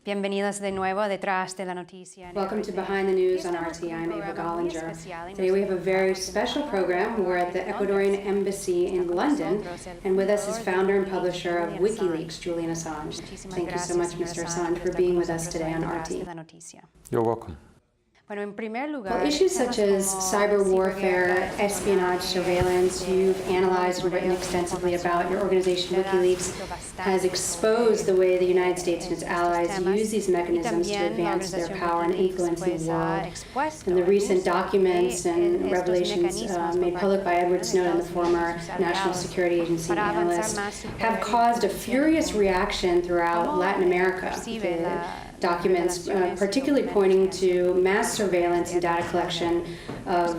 Bienvenidos de nuevo detrás de la noticia. Welcome to Behind the News on RT. I'm Ava Gollinger. Today we have a very special program. We're at the Ecuadorian Embassy in London, and with us is founder and publisher of WikiLeaks, Julian Assange. Thank you so much, Mr. Assange, for being with us today on RT. You're welcome. Well, issues such as cyber warfare, espionage, surveillance, you've analyzed and written extensively about. Your organization, WikiLeaks, has exposed the way the United States and its allies use these mechanisms to advance their power and influence in the world. And the recent documents and revelations made public by Edward Snowden, the former National Security Agency analyst, have caused a furious reaction throughout Latin America. The documents particularly pointing to mass surveillance and data collection of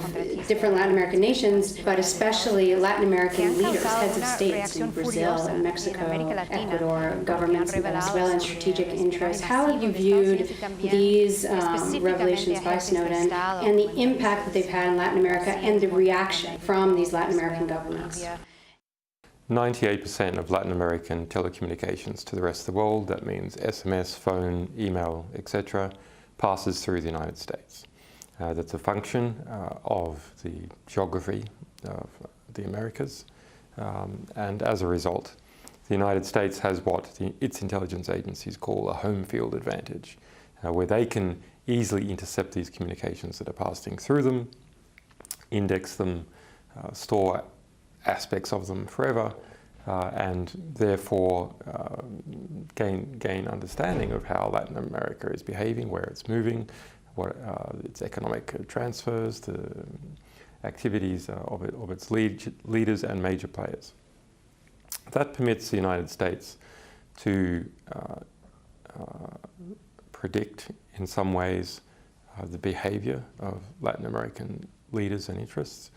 different Latin American nations, but especially Latin American leaders, heads of states in Brazil and Mexico, Ecuador, governments of Venezuela and strategic interests. How have you viewed these revelations by Snowden and the impact that they've had in Latin America and the reaction from these Latin American governments? 98% of Latin American telecommunications to the rest of the world, that means SMS, phone, email, etc., passes through the United States. That's a function of the geography of the Americas, and as a result, the United States has what its intelligence agencies call a home field advantage, where they can easily intercept these communications that are passing through them, index them, store aspects of them forever, and therefore gain understanding of how Latin America is behaving, where it's moving, what its economic transfers, the activities of its leaders and major players. That permits the United States to predict in some ways the behavior of Latin American leaders and interests,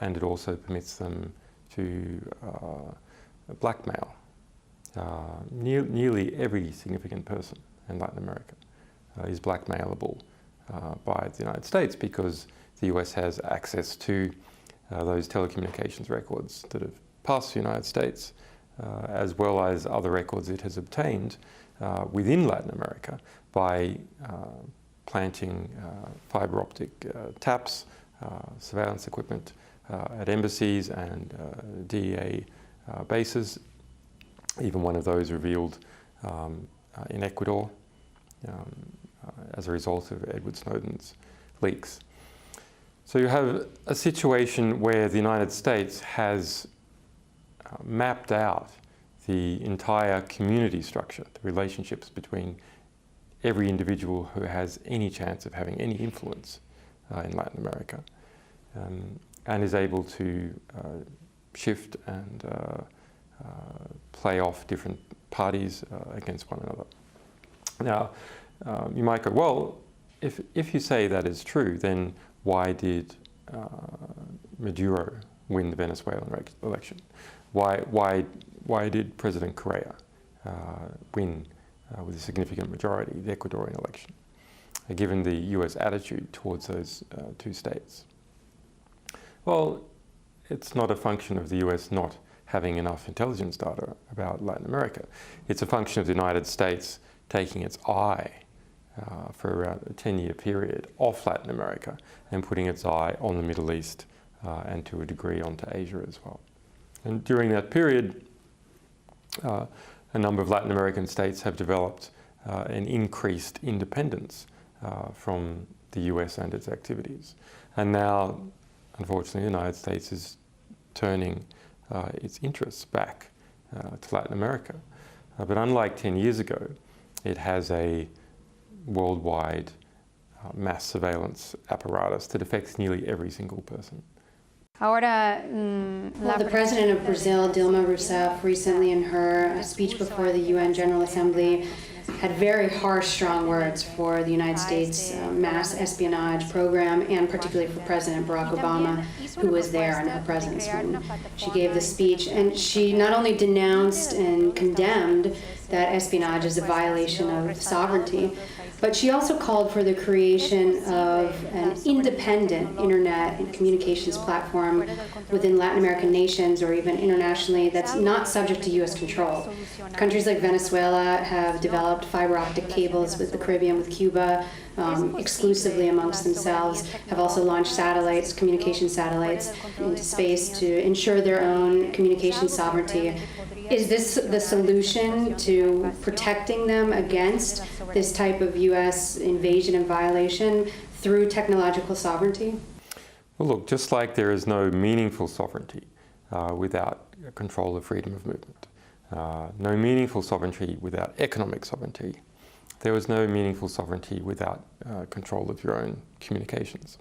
and it also permits them to blackmail nearly every significant person in Latin America is blackmailable by the United States, because the US has access to those telecommunications records that have passed the United States, as well as other records it has obtained within Latin America by planting fiber optic taps, surveillance equipment at embassies and DEA bases. Even one of those revealed in Ecuador as a result of Edward Snowden's leaks. So you have a situation where the United States has mapped out the entire community structure, the relationships between every individual who has any chance of having any influence in Latin America, and is able to shift and play off different parties against one another. Now, you might go, well, if you say that is true, then why did Maduro win the Venezuelan election? Why did President Correa win with a significant majority the Ecuadorian election, given the US attitude towards those two states? Well, it's not a function of the US not having enough intelligence data about Latin America. It's a function of the United States taking its eye for around a 10-year period off Latin America and putting its eye on the Middle East and to a degree onto Asia as well. And during that period, a number of Latin American states have developed an increased independence from the US and its activities. And now, unfortunately, the United States is turning its interests back to Latin America. But unlike 10 years ago, it has a worldwide mass surveillance apparatus that affects nearly every single person. Well, the president of Brazil, Dilma Rousseff, recently in her speech before the UN General Assembly had very harsh, strong words for the United States mass espionage program, and particularly for President Barack Obama. who was there in her presence when she gave the speech. And she not only denounced and condemned that espionage as a violation of sovereignty, but she also called for the creation of an independent internet and communications platform within Latin American nations or even internationally that's not subject to U.S. control. Countries like Venezuela have developed fiber optic cables with the Caribbean, with Cuba, exclusively amongst themselves, have also launched satellites, communication satellites into space to ensure their own communication sovereignty. Is this the solution to protecting them against this type of U.S. invasion and violation through technological sovereignty? Well, look, just like there is no meaningful sovereignty without control of freedom of movement, no meaningful sovereignty without economic sovereignty, there was no meaningful sovereignty without control of your own communications.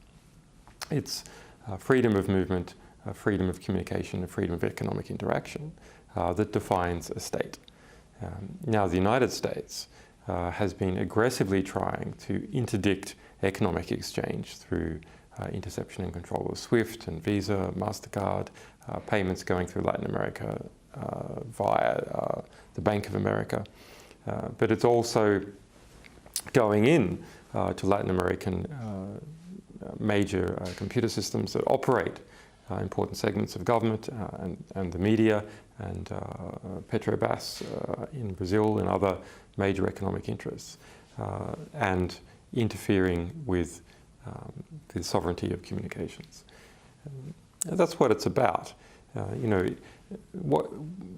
It's freedom of movement, freedom of communication, and freedom of economic interaction that defines a state. Now, the United States has been aggressively trying to interdict economic exchange through interception and control of SWIFT and Visa, MasterCard, payments going through Latin America via the Bank of America. But it's also going in to Latin American major computer systems that operate important segments of government and the media and Petrobras in Brazil and other major economic interests, and interfering with the sovereignty of communications. That's what it's about. You know,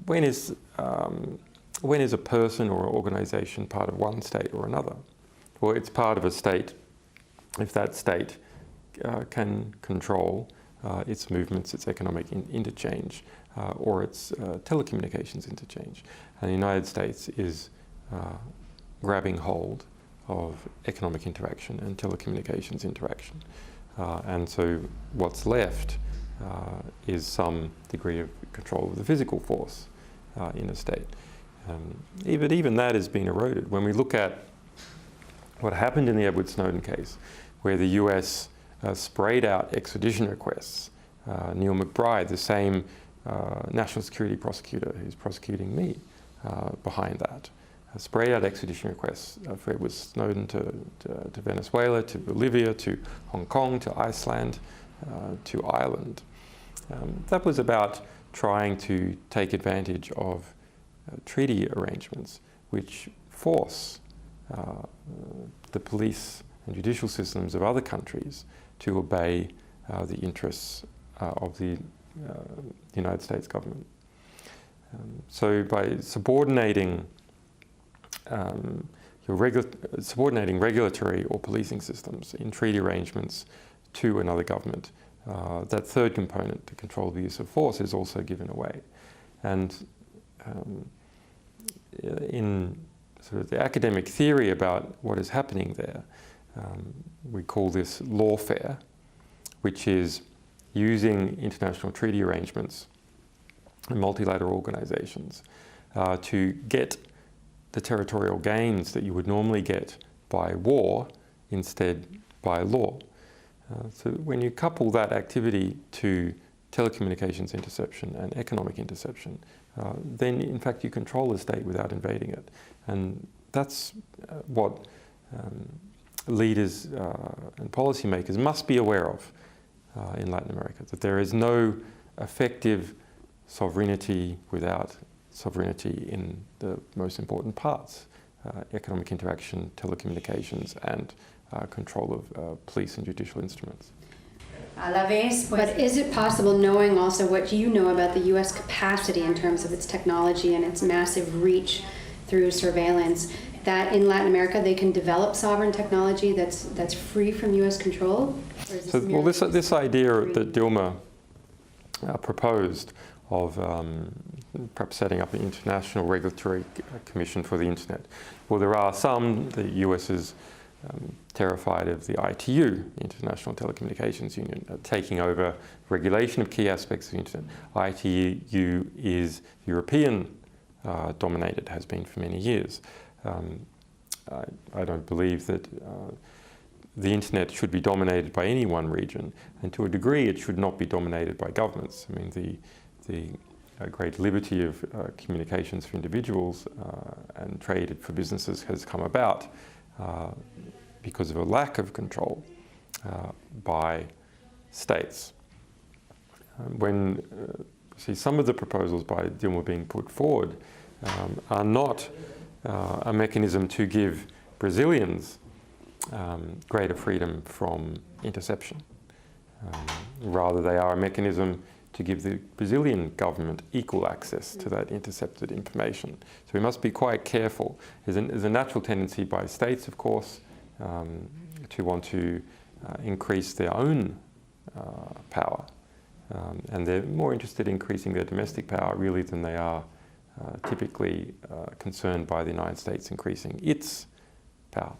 when is a person or organization part of one state or another? Well, it's part of a state if that state can control its movements, its economic interchange, or its telecommunications interchange. And the United States is grabbing hold of economic interaction and telecommunications interaction. And so what's left is some degree of control of the physical force in a state. Even that has been eroded. When we look at what happened in the Edward Snowden case, where the US sprayed out extradition requests, Neil McBride, the same national security prosecutor who's prosecuting me behind that, sprayed out extradition requests for Edward Snowden to Venezuela, to Bolivia, to Hong Kong, to Iceland, to Ireland. That was about trying to take advantage of treaty arrangements which force the police and judicial systems of other countries to obey the interests of the United States government. So by subordinating subordinating regulatory or policing systems in treaty arrangements to another government, that third component, to control the use of force, is also given away. And in sort of the academic theory about what is happening there, we call this lawfare, which is using international treaty arrangements and multilateral organizations to get the territorial gains that you would normally get by war instead by law. So when you couple that activity to telecommunications interception and economic interception, then in fact you control the state without invading it. And that's what leaders and policymakers must be aware of in Latin America, that there is no effective sovereignty without sovereignty in the most important parts, economic interaction, telecommunications, and control of police and judicial instruments. But is it possible, knowing also what you know about the U.S. capacity in terms of its technology and its massive reach through surveillance, that in Latin America they can develop sovereign technology that's free from U.S. control? So, well, this idea that Dilma proposed of perhaps setting up an international regulatory commission for the internet. Well, there are some. The US is terrified of the ITU, International Telecommunications Union, taking over regulation of key aspects of the internet. ITU is European dominated, has been for many years. I don't believe that the internet should be dominated by any one region, and to a degree it should not be dominated by governments. I mean, the great liberty of communications for individuals and trade for businesses has come about because of a lack of control by states. When see some of the proposals by Dilma being put forward are not a mechanism to give Brazilians greater freedom from interception. Rather, they are a mechanism to give the Brazilian government equal access to that intercepted information. So we must be quite careful. There's a natural tendency by states, of course, to want to increase their own power. And they're more interested in increasing their domestic power really than they are typically concerned by the United States increasing its power.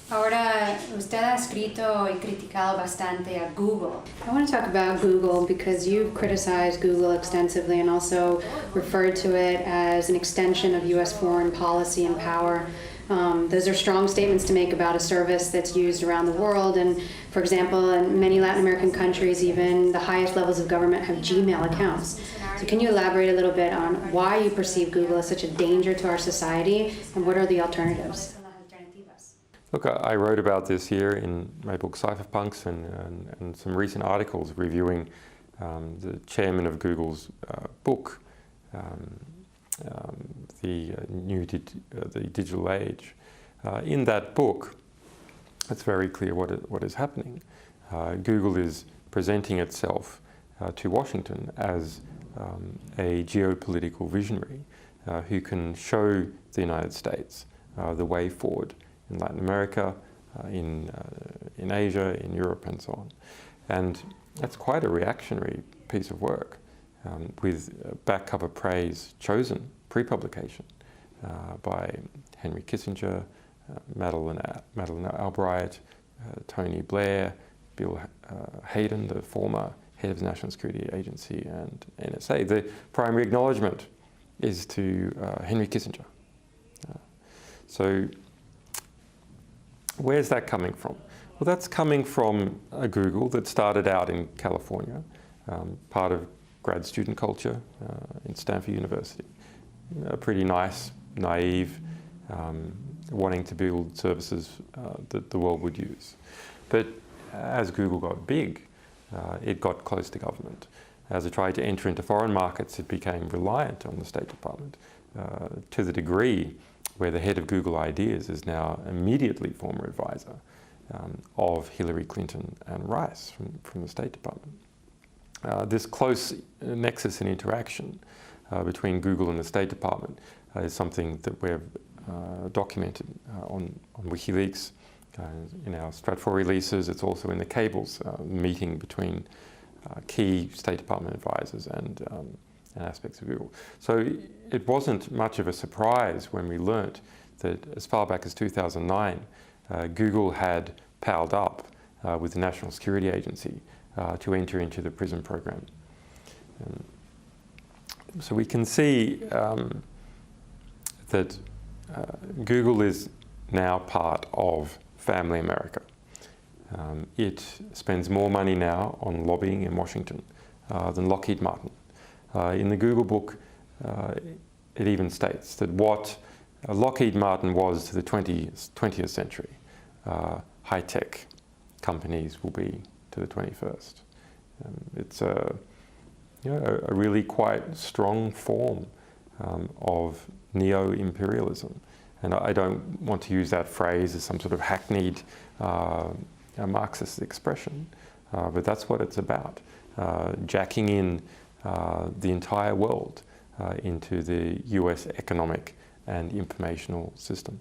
Ahora, usted ha escrito y criticado bastante a Google. I want to talk about Google because you've criticized Google extensively and also referred to it as an extension of U.S. foreign policy and power. Those are strong statements to make about a service that's used around the world. And for example, in many Latin American countries, even the highest levels of government have Gmail accounts. So can you elaborate a little bit on why you perceive Google as such a danger to our society and what are the alternatives? Look, I wrote about this here in my book Cypherpunks and some recent articles reviewing the chairman of Google's book, the Digital Age. In that book, it's very clear what is happening. Google is presenting itself to Washington as a geopolitical visionary who can show the United States the way forward in Latin America, in Asia, in Europe, and so on. And that's quite a reactionary piece of work, with back cover praise chosen pre-publication by Henry Kissinger, Madeleine Albright, Tony Blair, Bill Hayden, the former head of the National Security Agency and NSA. The primary acknowledgement is to Henry Kissinger. So where's that coming from? Well, that's coming from a Google that started out in California, part of grad student culture in Stanford University. A pretty nice, naive, wanting to build services that the world would use. But as Google got big, it got close to government. As it tried to enter into foreign markets, it became reliant on the State Department to the degree where the head of Google Ideas is now immediately former advisor of Hillary Clinton and Rice from the State Department. This close nexus and interaction between Google and the State Department is something that we've documented on WikiLeaks, in our Stratfor releases. It's also in the cables meeting between key State Department advisors and aspects of Google. So it wasn't much of a surprise when we learnt that as far back as 2009, Google had palled up with the National Security Agency to enter into the PRISM program. So we can see that Google is now part of Family America. It spends more money now on lobbying in Washington than Lockheed Martin. In the Google book, it even states that what Lockheed Martin was to the 20th century, high-tech companies will be to the 21st. It's a really quite strong form of neo-imperialism. And I don't want to use that phrase as some sort of hackneyed Marxist expression, but that's what it's about, jacking in the entire world into the US economic and informational system.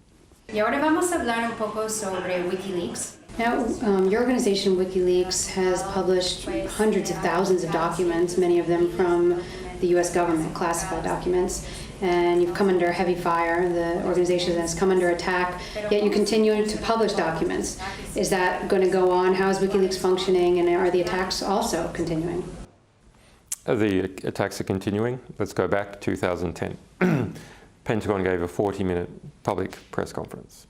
Y ahora vamos a hablar un poco sobre WikiLeaks. Now, your organization, WikiLeaks, has published hundreds of thousands of documents, many of them from the US government, classified documents, and you've come under heavy fire. The organization has come under attack, yet you continue to publish documents. Is that going to go on? How is WikiLeaks functioning, and are the attacks also continuing? The attacks are continuing. Let's go back to 2010. Pentagon gave a 40-minute public press conference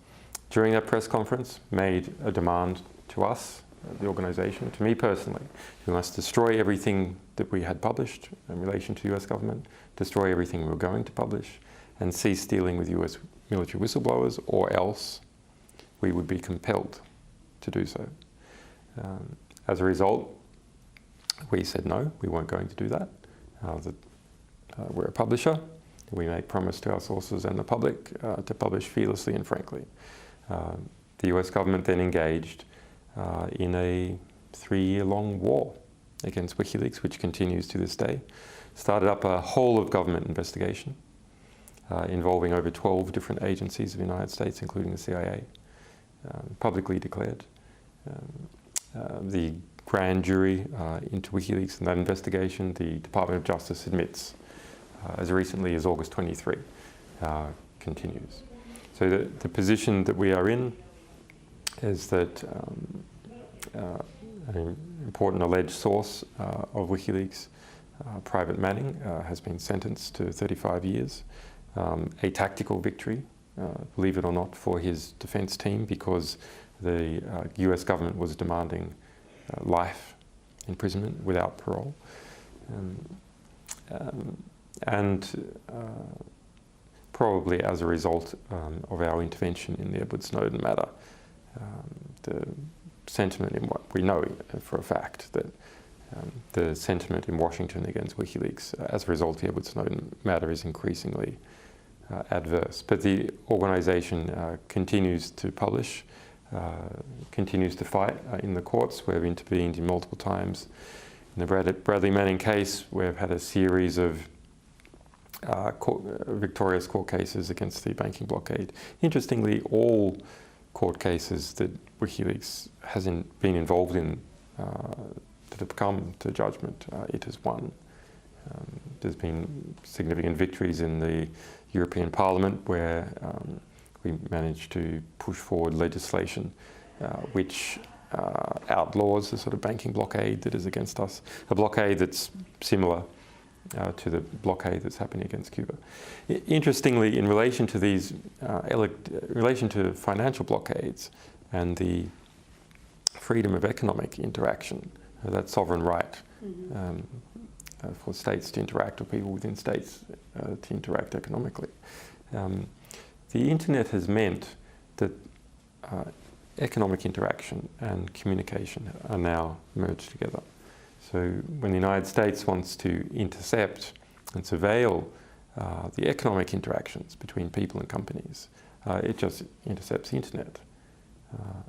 during that press conference, made a demand to us, the organisation, to me personally, we must destroy everything that we had published in relation to the US government, destroy everything we were going to publish, and cease dealing with US military whistleblowers, or else we would be compelled to do so. As a result, we said no, we weren't going to do that. We're a publisher. We make promise to our sources and the public to publish fearlessly and frankly. The US government then engaged in a 3-year-long war against WikiLeaks, which continues to this day. Started up a whole of government investigation involving over 12 different agencies of the United States, including the CIA, publicly declared. The grand jury into WikiLeaks and that investigation, the Department of Justice admits, as recently as August 23, continues. So the position that we are in is that an important alleged source of WikiLeaks, Private Manning, has been sentenced to 35 years. A tactical victory, believe it or not, for his defense team, because the US government was demanding life imprisonment without parole. And probably as a result of our intervention in the Edward Snowden matter, the sentiment in what we know for a fact that the sentiment in Washington against WikiLeaks as a result of the Edward Snowden matter is increasingly adverse. But the organisation continues to publish, continues to fight in the courts. We've intervened in multiple times. In the Bradley Manning case, we've had a series of victorious court cases against the banking blockade. Interestingly, all court cases that WikiLeaks has been involved in that have come to judgment, it has won. There's been significant victories in the European Parliament where we managed to push forward legislation which outlaws the sort of banking blockade that is against us, a blockade that's similar to the blockade that's happening against Cuba. Interestingly, in relation to these, relation to financial blockades and the freedom of economic interaction, that sovereign right for states to interact, or people within states to interact economically. The internet has meant that economic interaction and communication are now merged together. So when the United States wants to intercept and surveil the economic interactions between people and companies, it just intercepts the internet.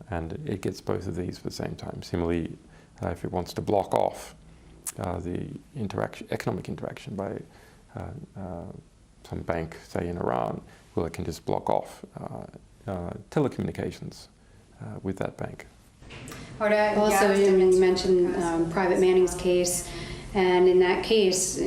And it gets both of these at the same time. Similarly, if it wants to block off the economic interaction by some bank, say in Iran, well, it can just block off telecommunications with that bank. Also, you mentioned Private Manning's case, and in that case,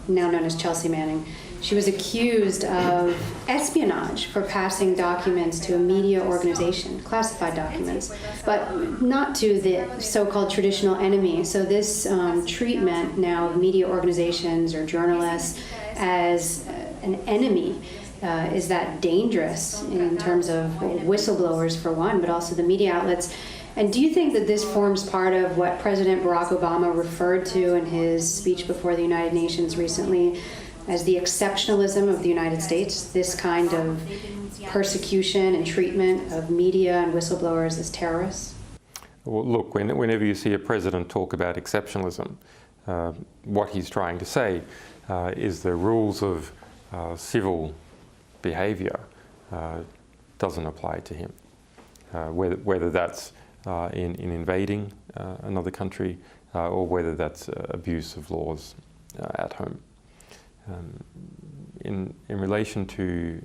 now known as Chelsea Manning, she was accused of espionage for passing documents to a media organization, classified documents, but not to the so-called traditional enemy. So this treatment now of media organizations or journalists as an enemy, is that dangerous in terms of whistleblowers for one, but also the media outlets? And do you think that this forms part of what President Barack Obama referred to in his speech before the United Nations recently as the exceptionalism of the United States, this kind of persecution and treatment of media and whistleblowers as terrorists? Well, look, whenever you see a president talk about exceptionalism, what he's trying to say is the rules of civil behavior doesn't apply to him, whether that's in invading another country or whether that's abuse of laws at home. In relation to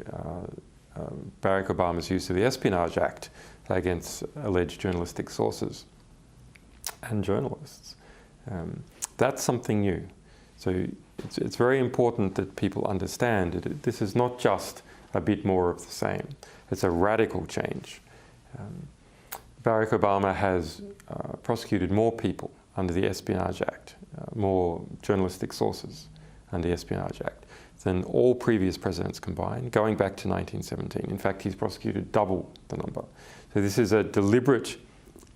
Barack Obama's use of the Espionage Act against alleged journalistic sources and journalists, that's something new. So it's very important that people understand that this is not just a bit more of the same. It's a radical change. Barack Obama has prosecuted more people under the Espionage Act, more journalistic sources under the Espionage Act, than all previous presidents combined, going back to 1917. In fact, he's prosecuted double the number. So this is a deliberate,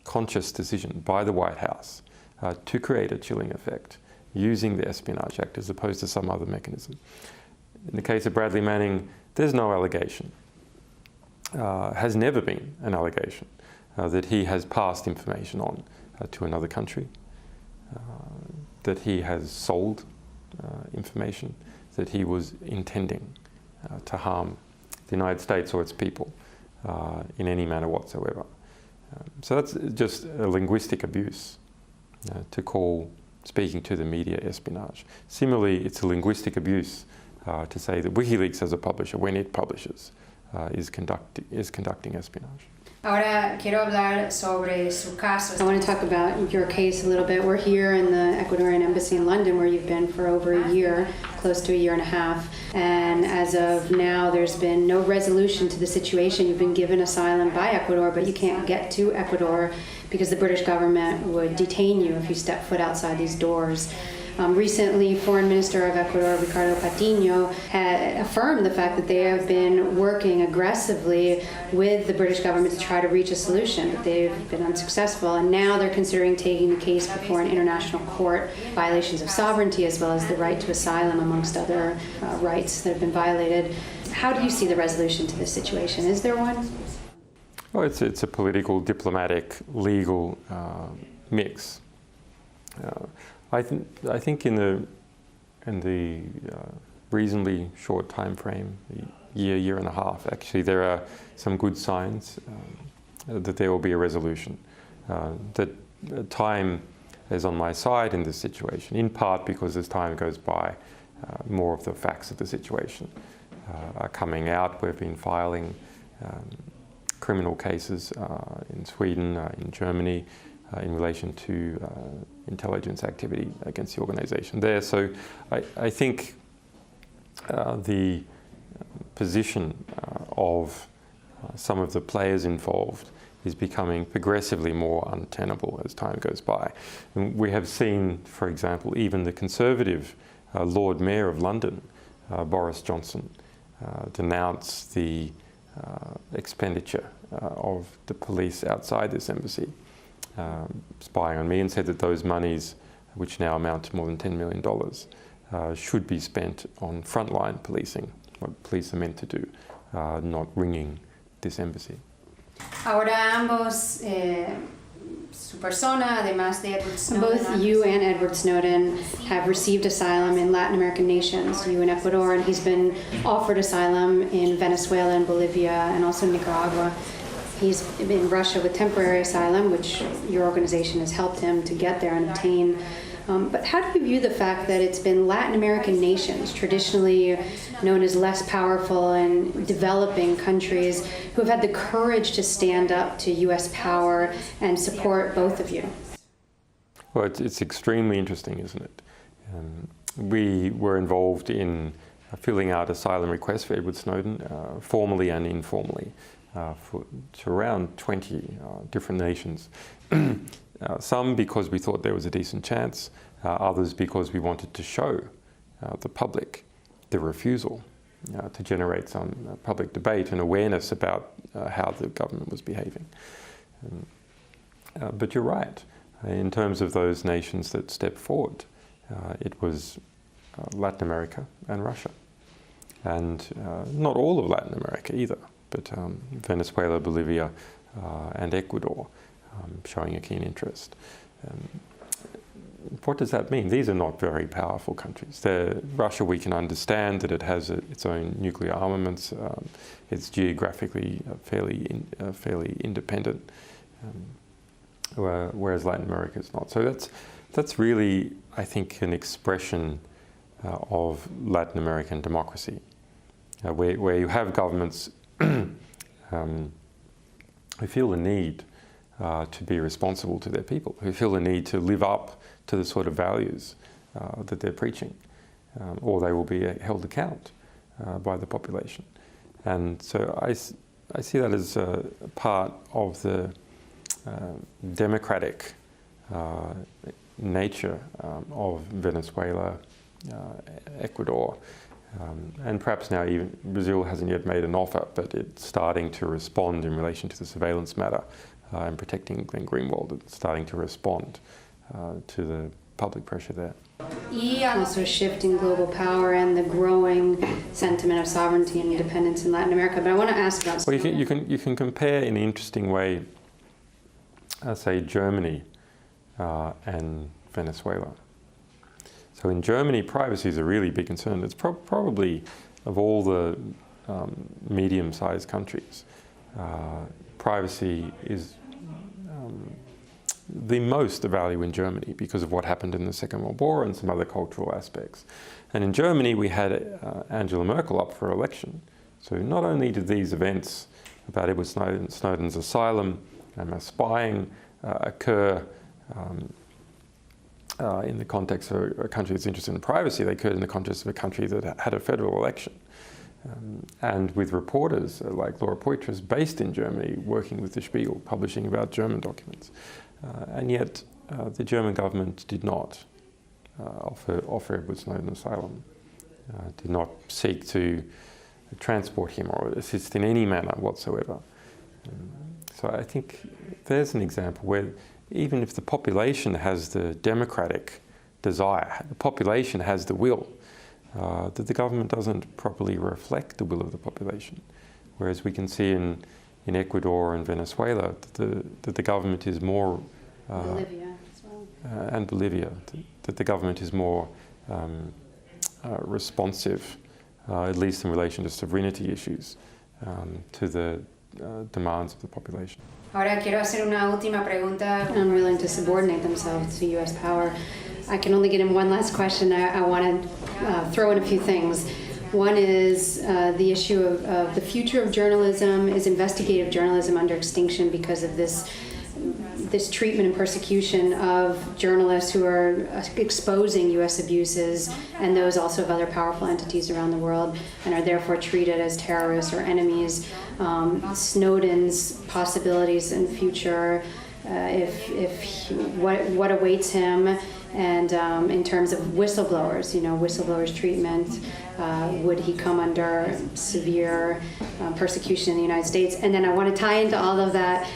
conscious decision by the White House to create a chilling effect using the Espionage Act as opposed to some other mechanism. In the case of Bradley Manning, there's no allegation, has never been an allegation that he has passed information on to another country, that he has sold information, that he was intending to harm the United States or its people in any manner whatsoever. So that's just a linguistic abuse to call speaking to the media espionage. Similarly, it's a linguistic abuse to say that WikiLeaks as a publisher, when it publishes, is conducting espionage. Ahora quiero hablar sobre su caso. I want to talk about your case a little bit. We're here in the Ecuadorian Embassy in London, where you've been for over a year, close to a year and a half. And as of now, there's been no resolution to the situation. You've been given asylum by Ecuador, but you can't get to Ecuador because the British government would detain you if you step foot outside these doors. Recently, Foreign Minister of Ecuador, Ricardo Patiño, had affirmed the fact that they have been working aggressively with the British government to try to reach a solution, but they've been unsuccessful. And now they're considering taking the case before an international court, violations of sovereignty as well as the right to asylum, amongst other rights that have been violated. How do you see the resolution to this situation? Is there one? Well, it's a political, diplomatic, legal mix. I think in the reasonably short time frame, year and a half, actually there are some good signs that there will be a resolution. That time is on my side in this situation, in part because as time goes by, more of the facts of the situation are coming out. We've been filing criminal cases in Sweden, in Germany, in relation to intelligence activity against the organization there. So I think the position of some of the players involved is becoming progressively more untenable as time goes by. And we have seen, for example, even the Conservative Lord Mayor of London, Boris Johnson, denounce the expenditure of the police outside this embassy, spying on me, and said that those monies, which now amount to more than $10 million, should be spent on frontline policing, what police are meant to do, not ringing this embassy. Ahora ambos, su persona, además de Edward Snowden. Both you and Edward Snowden have received asylum in Latin American nations, you in Ecuador, and he's been offered asylum in Venezuela and Bolivia and also Nicaragua. He's in Russia with temporary asylum, which your organization has helped him to get there and obtain. But how do you view the fact that it's been Latin American nations, traditionally known as less powerful and developing countries, who have had the courage to stand up to U.S. power and support both of you? Well, it's extremely interesting, isn't it? We were involved in filling out asylum requests for Edward Snowden, formally and informally, to around 20 different nations. Some because we thought there was a decent chance, others because we wanted to show the public the refusal to generate some public debate and awareness about how the government was behaving. But you're right, in terms of those nations that stepped forward, it was Latin America and Russia. And not all of Latin America either, but Venezuela, Bolivia, and Ecuador showing a keen interest. What does that mean? These are not very powerful countries. Russia, we can understand that it has its own nuclear armaments. It's geographically fairly independent, whereas Latin America is not. So that's really, I think, an expression of Latin American democracy, where you have governments who feel the need to be responsible to their people, who feel the need to live up to the sort of values that they're preaching, or they will be held account by the population. And so I see that as a part of the democratic nature of Venezuela, Ecuador, And perhaps now even Brazil hasn't yet made an offer, but it's starting to respond in relation to the surveillance matter and protecting Glenn Greenwald. It's starting to respond to the public pressure there. Also shifting global power and the growing sentiment of sovereignty and independence in Latin America. But I want to ask about Well, you can compare in an interesting way, say, Germany and Venezuela. So in Germany, privacy is a really big concern. It's probably, of all the medium-sized countries, privacy is the most of value in Germany because of what happened in the Second World War and some other cultural aspects. And in Germany, we had Angela Merkel up for election. So not only did these events about Edward Snowden's asylum and mass spying occur in the context of a country that's interested in privacy, they occurred in the context of a country that had a federal election. And with reporters like Laura Poitras based in Germany, working with the Spiegel, publishing about German documents. And yet the German government did not offer Edward Snowden asylum, did not seek to transport him or assist in any manner whatsoever. So I think there's an example where even if the population has the democratic desire, the population has the will, that the government doesn't properly reflect the will of the population. Whereas we can see in Ecuador and Venezuela that the government is more... Bolivia as well. And Bolivia, that the government is more responsive, at least in relation to sovereignty issues, to the demands of the population. Ahora quiero hacer una última pregunta. Unwilling to subordinate themselves to U.S. power. I can only get in one last question. I want to throw in a few things. One is the issue of the future of journalism. Is investigative journalism under extinction because of this treatment and persecution of journalists who are exposing U.S. abuses and those also of other powerful entities around the world and are therefore treated as terrorists or enemies? Snowden's possibilities in future, what awaits him, and in terms of whistleblowers, whistleblowers' treatment, would he come under severe persecution in the United States? And then I want to tie into all of that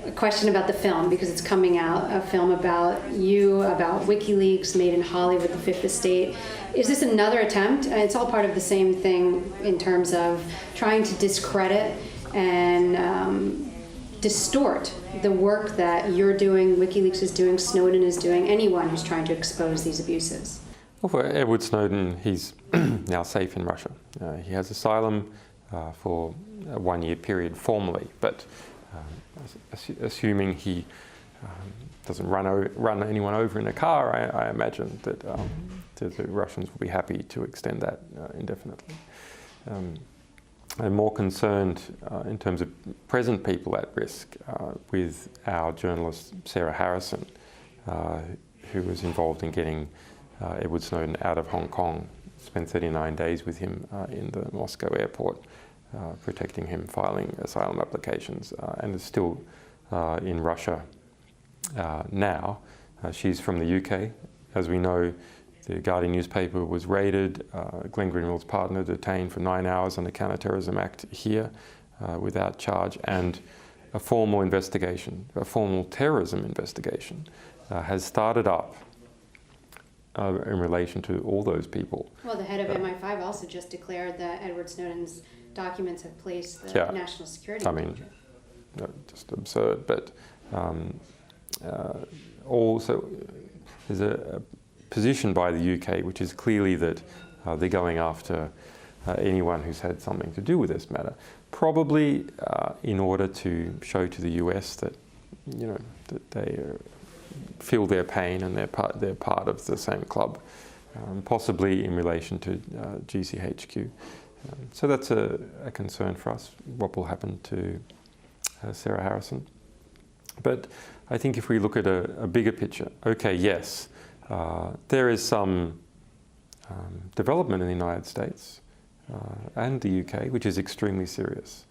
a question about the film, because it's coming out, a film about you, about WikiLeaks, made in Hollywood, the Fifth Estate. Is this another attempt? It's all part of the same thing in terms of trying to discredit and distort the work that you're doing, WikiLeaks is doing, Snowden is doing, anyone who's trying to expose these abuses. Well, for Edward Snowden, he's now safe in Russia. He has asylum for a one-year period formally, but assuming he doesn't run anyone over in a car, I imagine that the Russians will be happy to extend that indefinitely. I'm more concerned in terms of present people at risk with our journalist Sarah Harrison, who was involved in getting Edward Snowden out of Hong Kong, spent 39 days with him in the Moscow airport, protecting him, filing asylum applications, and is still in Russia now. She's from the UK. As we know, the Guardian newspaper was raided, Glenn Greenwald's partner detained for 9 hours on the Counter-Terrorism Act here without charge, and a formal investigation, a formal terrorism investigation has started up in relation to all those people. Well, the head of MI5 also just declared that Edward Snowden's documents have placed the national security in danger. Just absurd, but also there's a position by the UK which is clearly that they're going after anyone who's had something to do with this matter, probably in order to show to the US that that they feel their pain and they're part of the same club, possibly in relation to GCHQ. So that's a concern for us, what will happen to Sarah Harrison. But I think if we look at a bigger picture, okay, yes, there is some development in the United States and the UK, which is extremely serious.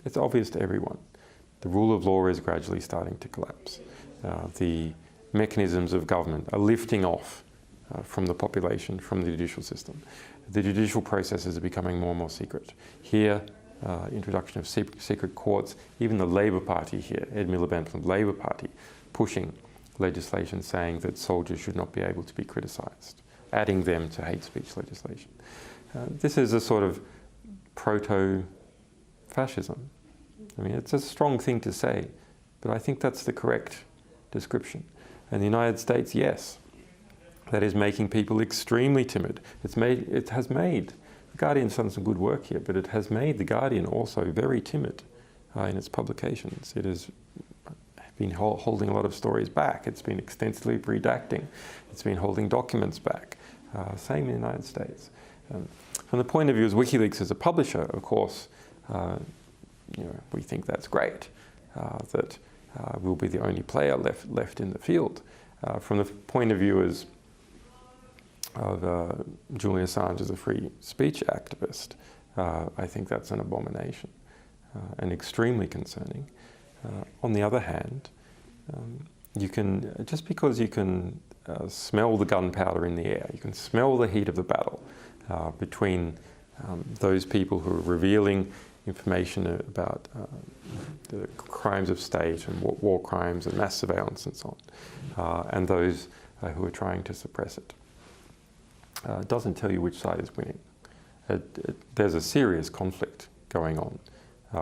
It's obvious to everyone. The rule of law is gradually starting to collapse. The mechanisms of government are lifting off from the population, from the judicial system. The judicial processes are becoming more and more secret. Here, introduction of secret courts, even the Labour Party here, Ed Miliband from the Labour Party, pushing legislation saying that soldiers should not be able to be criticised, adding them to hate speech legislation. This is a sort of proto-fascism. I mean, it's a strong thing to say, but I think that's the correct description. And the United States, yes, that is making people extremely timid. It has made, The Guardian's done some good work here, but it has made The Guardian also very timid in its publications. It has been holding a lot of stories back. It's been extensively redacting. It's been holding documents back. Same in the United States. From the point of view of WikiLeaks as a publisher, of course, we think that's great, that we'll be the only player left in the field. From the point of view of Julian Assange as a free speech activist, I think that's an abomination and extremely concerning. On the other hand, you can, just because you can smell the gunpowder in the air, you can smell the heat of the battle between those people who are revealing information about the crimes of state and war crimes and mass surveillance and so on, and those who are trying to suppress it. It doesn't tell you which side is winning. There's a serious conflict going on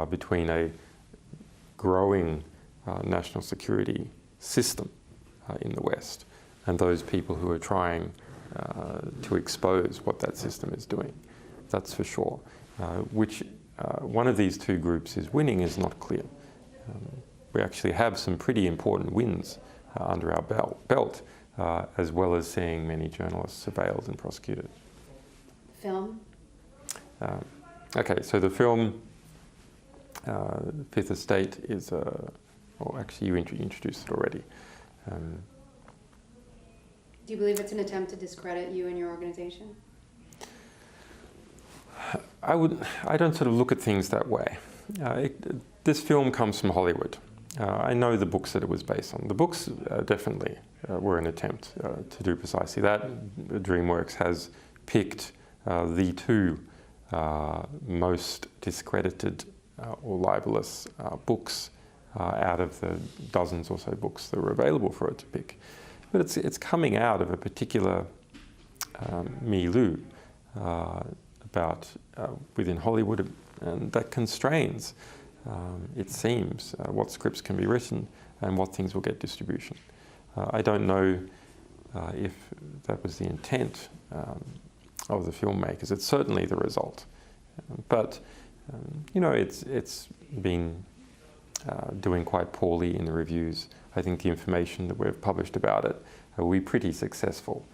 between a growing national security system in the West and those people who are trying to expose what that system is doing. That's for sure. Which one of these two groups is winning is not clear. We actually have some pretty important wins under our belt, as well as seeing many journalists surveilled and prosecuted. Film? Okay, so the film Fifth Estate is, well, actually you introduced it already. Do you believe it's an attempt to discredit you and your organization? I don't sort of look at things that way. This film comes from Hollywood. I know the books that it was based on. The books definitely were an attempt to do precisely that. DreamWorks has picked the two most discredited or libelous books out of the dozens or so books that were available for it to pick. But it's coming out of a particular milieu about within Hollywood, and that constrains, it seems, what scripts can be written and what things will get distribution. I don't know if that was the intent of the filmmakers. It's certainly the result. But, it's been doing quite poorly in the reviews. I think the information that we've published about it will be pretty successful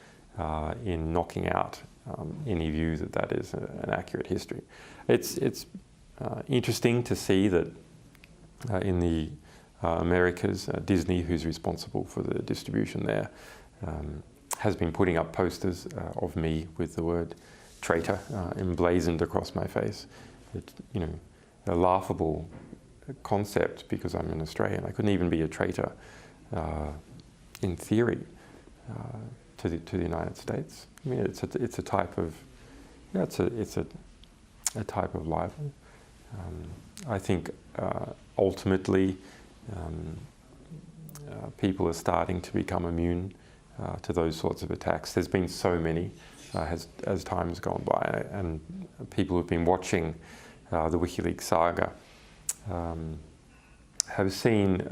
in knocking out any view that is an accurate history. It's interesting to see that in the Americas, Disney, who's responsible for the distribution there, has been putting up posters of me with the word traitor emblazoned across my face. It's, a laughable concept because I'm an Australian. I couldn't even be a traitor in theory to the United States. I mean, it's a type of, it's a type of libel. I think ultimately people are starting to become immune to those sorts of attacks. There's been so many as time has gone by, and people who've been watching the WikiLeaks saga have seen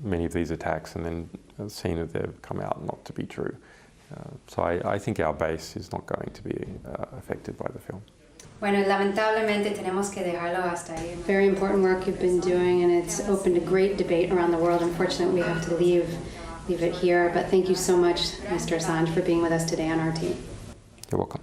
many of these attacks and then seen that they've come out not to be true. So I think our base is not going to be affected by the film. Bueno, lamentablemente tenemos que dejarlo hasta ahí. Very important work you've been doing, and it's opened a great debate around the world. Unfortunately, we have to leave it here, but thank you so much, Mr. Assange, for being with us today on RT. You're welcome.